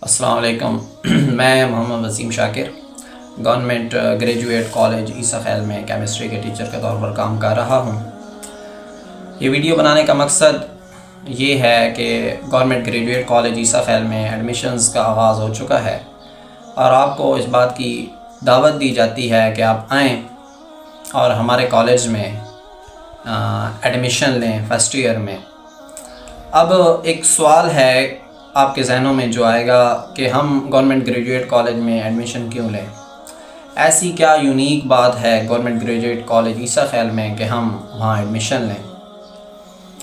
السلام علیکم۔ میں محمد وسیم شاکر گورنمنٹ گریجویٹ کالج عیسیٰ خیل میں کیمسٹری کے ٹیچر کے طور پر کام کر رہا ہوں۔ یہ ویڈیو بنانے کا مقصد یہ ہے کہ گورنمنٹ گریجویٹ کالج عیسیٰ خیل میں ایڈمیشنز کا آغاز ہو چکا ہے اور آپ کو اس بات کی دعوت دی جاتی ہے کہ آپ آئیں اور ہمارے کالج میں ایڈمیشن لیں فرسٹ ایئر میں۔ اب ایک سوال ہے آپ کے ذہنوں میں جو آئے گا کہ ہم گورنمنٹ گریجویٹ کالج میں ایڈمیشن کیوں لیں؟ ایسی کیا یونیک بات ہے گورنمنٹ گریجویٹ کالج عیسیٰ خیل میں کہ ہم وہاں ایڈمیشن لیں؟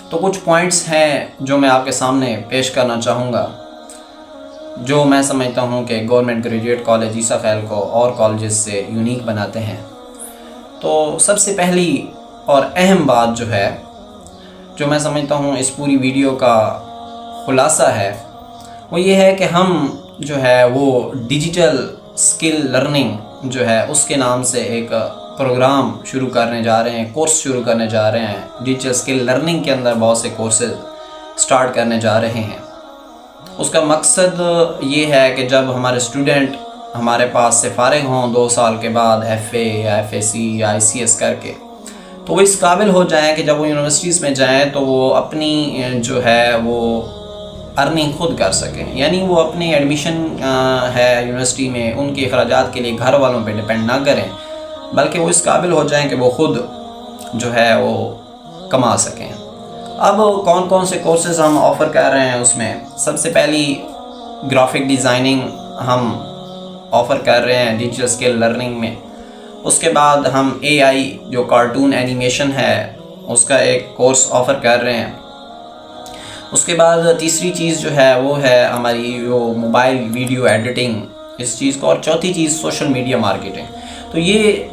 تو کچھ پوائنٹس ہیں جو میں آپ کے سامنے پیش کرنا چاہوں گا، جو میں سمجھتا ہوں کہ گورنمنٹ گریجویٹ کالج عیسیٰ خیل کو اور کالجز سے یونیک بناتے ہیں۔ تو سب سے پہلی اور اہم بات جو ہے، جو میں سمجھتا ہوں اس پوری ویڈیو کا خلاصہ ہے، وہ یہ ہے کہ ہم جو ہے وہ ڈیجیٹل اسکل لرننگ جو ہے اس کے نام سے ایک پروگرام شروع کرنے جا رہے ہیں، کورس شروع کرنے جا رہے ہیں۔ ڈیجیٹل اسکل لرننگ کے اندر بہت سے کورسز سٹارٹ کرنے جا رہے ہیں۔ اس کا مقصد یہ ہے کہ جب ہمارے اسٹوڈنٹ ہمارے پاس سے فارغ ہوں 2 سال کے بعد ایف اے یا ایف اے سی یا آئی سی ایس کر کے، تو وہ اس قابل ہو جائیں کہ جب وہ یونیورسٹیز میں جائیں تو وہ اپنی جو ہے وہ ارننگ خود کر سکیں، یعنی وہ اپنی ایڈمیشن ہے یونیورسٹی میں ان کے اخراجات کے لیے گھر والوں پہ ڈپینڈ نہ کریں، بلکہ وہ اس قابل ہو جائیں کہ وہ خود جو ہے وہ کما سکیں۔ اب کون کون سے کورسز ہم آفر کر رہے ہیں؟ اس میں سب سے پہلی گرافک ڈیزائننگ ہم آفر کر رہے ہیں ڈیجیٹل اسکل لرننگ میں۔ اس کے بعد ہم اے آئی جو کارٹون اینیمیشن ہے اس کا ایک کورس آفر کر رہے ہیں۔ اس کے بعد تیسری چیز جو ہے وہ ہے ہماری جو موبائل ویڈیو ایڈیٹنگ اس چیز کو، اور چوتھی چیز سوشل میڈیا مارکیٹنگ۔ تو یہ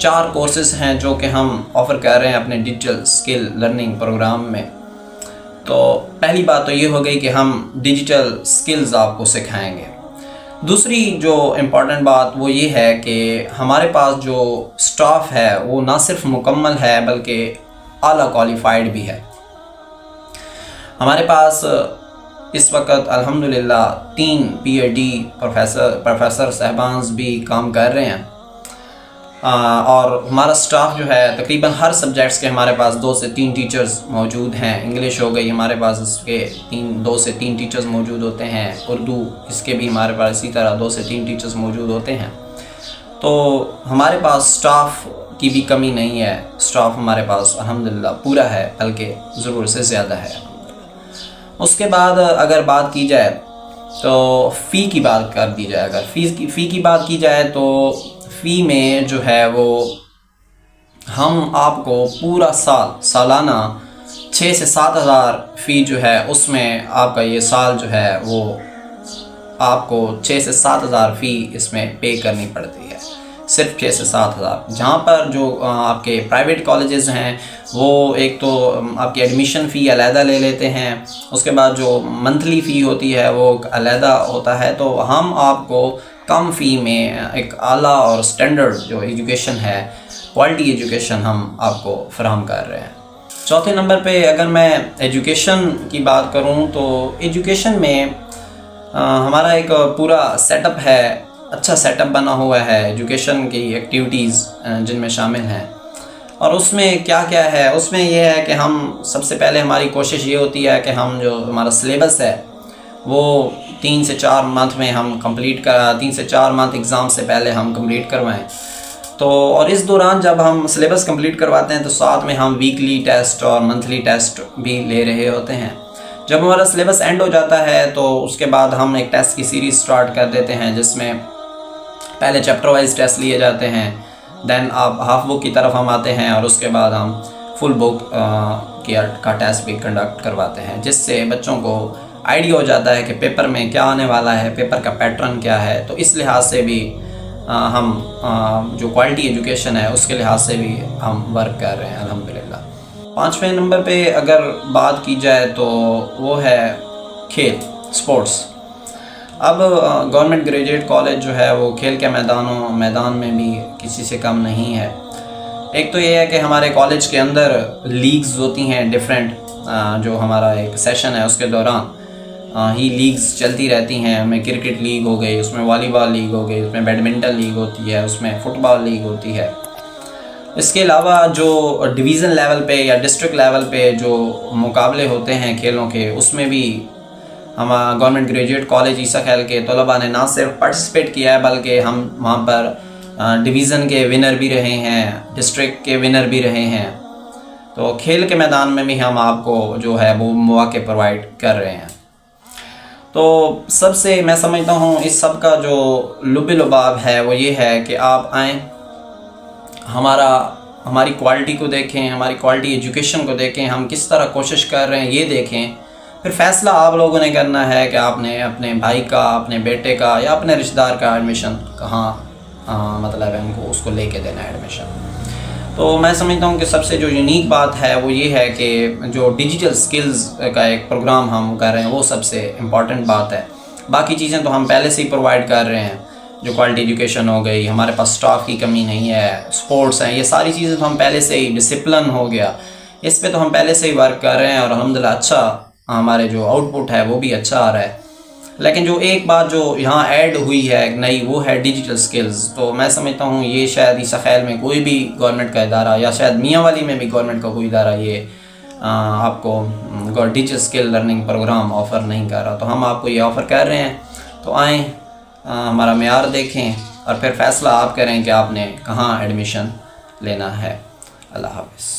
4 کورسز ہیں جو کہ ہم آفر کر رہے ہیں اپنے ڈیجیٹل اسکل لرننگ پروگرام میں۔ تو پہلی بات تو یہ ہو گئی کہ ہم ڈیجیٹل اسکلز آپ کو سکھائیں گے۔ دوسری جو امپورٹنٹ بات وہ یہ ہے کہ ہمارے پاس جو سٹاف ہے وہ نہ صرف مکمل ہے بلکہ اعلیٰ کوالیفائڈ بھی ہے۔ ہمارے پاس اس وقت الحمدللہ 3 پی ایچ ڈی پروفیسر صاحبانز بھی کام کر رہے ہیں، اور ہمارا سٹاف جو ہے تقریباً ہر سبجیکٹس کے ہمارے پاس 2 سے 3 ٹیچرز موجود ہیں۔ انگلش ہو گئی ہمارے پاس اس کے 2 سے 3 ٹیچرز موجود ہوتے ہیں، اردو اس کے بھی ہمارے پاس اسی طرح 2 سے 3 ٹیچرز موجود ہوتے ہیں۔ تو ہمارے پاس سٹاف کی بھی کمی نہیں ہے، سٹاف ہمارے پاس الحمدللہ پورا ہے، بلکہ ضرورت سے زیادہ ہے۔ اس کے بعد اگر بات کی جائے تو فی کی بات کر دی جائے، اگر فی کی بات کی جائے تو فی میں جو ہے وہ ہم آپ کو پورا سالانہ 6 سے 7 ہزار فی جو ہے اس میں آپ کا یہ سال جو ہے وہ آپ کو 6 سے 7 ہزار فی اس میں پے کرنی پڑتی ہے، صرف 6 سے 7 ہزار۔ جہاں پر جو آپ کے پرائیویٹ کالجز ہیں وہ ایک تو آپ کی ایڈمیشن فی علیحدہ لے لیتے ہیں، اس کے بعد جو منتھلی فی ہوتی ہے وہ علیحدہ ہوتا ہے۔ تو ہم آپ کو کم فی میں ایک اعلیٰ اور سٹینڈرڈ جو ایجوکیشن ہے، کوالٹی ایجوکیشن ہم آپ کو فراہم کر رہے ہیں۔ چوتھے نمبر پہ اگر میں ایجوکیشن کی بات کروں تو ایجوکیشن میں ہمارا ایک پورا سیٹ اپ ہے، اچھا سیٹ اپ بنا ہوا ہے ایجوکیشن کی ایکٹیویٹیز جن میں شامل ہیں۔ اور اس میں کیا کیا ہے؟ اس میں یہ ہے کہ ہم سب سے پہلے ہماری کوشش یہ ہوتی ہے کہ ہم جو ہمارا سلیبس ہے وہ 3 سے 4 منتھ میں ہم 3 سے 4 منتھ ایگزام سے پہلے ہم کمپلیٹ کروائیں۔ تو اور اس دوران جب ہم سلیبس کمپلیٹ کرواتے ہیں تو ساتھ میں ہم ویکلی ٹیسٹ اور منتھلی ٹیسٹ بھی لے رہے ہوتے ہیں۔ جب ہمارا سلیبس اینڈ ہو جاتا ہے تو اس کے بعد ہم ایک ٹیسٹ کی سیریز سٹارٹ کر دیتے ہیں، جس میں پہلے چیپٹر وائز ٹیسٹ لیے جاتے ہیں، دین آپ ہاف بک کی طرف ہم آتے ہیں، اور اس کے بعد ہم فل بک کا ٹیسٹ بھی کنڈکٹ کرواتے ہیں، جس سے بچوں کو آئیڈیا ہو جاتا ہے کہ پیپر میں کیا آنے والا ہے، پیپر کا پیٹرن کیا ہے۔ تو اس لحاظ سے بھی ہم جو کوالٹی ایجوکیشن ہے اس کے لحاظ سے بھی ہم ورک کر رہے ہیں الحمدللہ۔ 5ویں نمبر پہ اگر بات کی جائے تو وہ ہے کھیل، سپورٹس۔ اب گورنمنٹ گریجویٹ کالج جو ہے وہ کھیل کے میدان میں بھی کسی سے کم نہیں ہے۔ ایک تو یہ ہے کہ ہمارے کالج کے اندر لیگز ہوتی ہیں ڈیفرنٹ، جو ہمارا ایک سیشن ہے اس کے دوران ہی لیگز چلتی رہتی ہیں. ہمیں کرکٹ لیگ ہو گئی، اس میں والی بال لیگ ہو گئی، اس میں بیڈمنٹن لیگ ہوتی ہے، اس میں فٹ بال لیگ ہوتی ہے. اس کے علاوہ جو ڈویژن لیول پہ یا ڈسٹرکٹ لیول پہ جو مقابلے ہوتے ہیں کھیلوں کے، اس میں بھی ہمارا گورنمنٹ گریجویٹ کالج عیسیٰ کھیل کے طلباء نے نہ صرف پارٹیسپیٹ کیا ہے بلکہ ہم وہاں پر ڈویژن کے ونر بھی رہے ہیں، ڈسٹرکٹ کے ونر بھی رہے ہیں. تو کھیل کے میدان میں بھی ہم آپ کو جو ہے وہ مواقع پرووائڈ کر رہے ہیں. تو سب سے میں سمجھتا ہوں اس سب کا جو لب لباب ہے وہ یہ ہے کہ آپ آئیں، ہماری کوالٹی کو دیکھیں، ہماری کوالٹی ایجوکیشن کو دیکھیں، ہم کس طرح کوشش کر رہے ہیں یہ دیکھیں. پھر فیصلہ آپ لوگوں نے کرنا ہے کہ آپ نے اپنے بھائی کا، اپنے بیٹے کا یا اپنے رشتہ دار کا ایڈمیشن کہاں مطلب ہے ان کو اس کو لے کے دینا ہے ایڈمیشن. تو میں سمجھتا ہوں کہ سب سے جو یونیک بات ہے وہ یہ ہے کہ جو ڈیجیٹل سکلز کا ایک پروگرام ہم کر رہے ہیں وہ سب سے امپورٹنٹ بات ہے. باقی چیزیں تو ہم پہلے سے ہی پرووائڈ کر رہے ہیں، جو کوالٹی ایجوکیشن ہو گئی، ہمارے پاس سٹاف کی کمی نہیں ہے، سپورٹس ہیں، یہ ساری چیزیں تو ہم پہلے سے ہی، ڈسپلن ہو گیا، اس پہ تو ہم پہلے سے ہی ورک کر رہے ہیں اور الحمدللہ اچھا ہمارے جو آؤٹ پٹ ہے وہ بھی اچھا آ رہا ہے. لیکن جو ایک بات جو یہاں ایڈ ہوئی ہے ایک نئی، وہ ہے ڈیجیٹل سکلز. تو میں سمجھتا ہوں یہ شاید عیسیٰ خیل میں کوئی بھی گورنمنٹ کا ادارہ یا شاید میاں والی میں بھی گورنمنٹ کا کوئی ادارہ یہ آپ کو ڈیجیٹل سکل لرننگ پروگرام آفر نہیں کر رہا. تو ہم آپ کو یہ آفر کر رہے ہیں. تو آئیں، ہمارا معیار دیکھیں اور پھر فیصلہ آپ کریں کہ آپ نے کہاں ایڈمیشن لینا ہے. اللہ حافظ.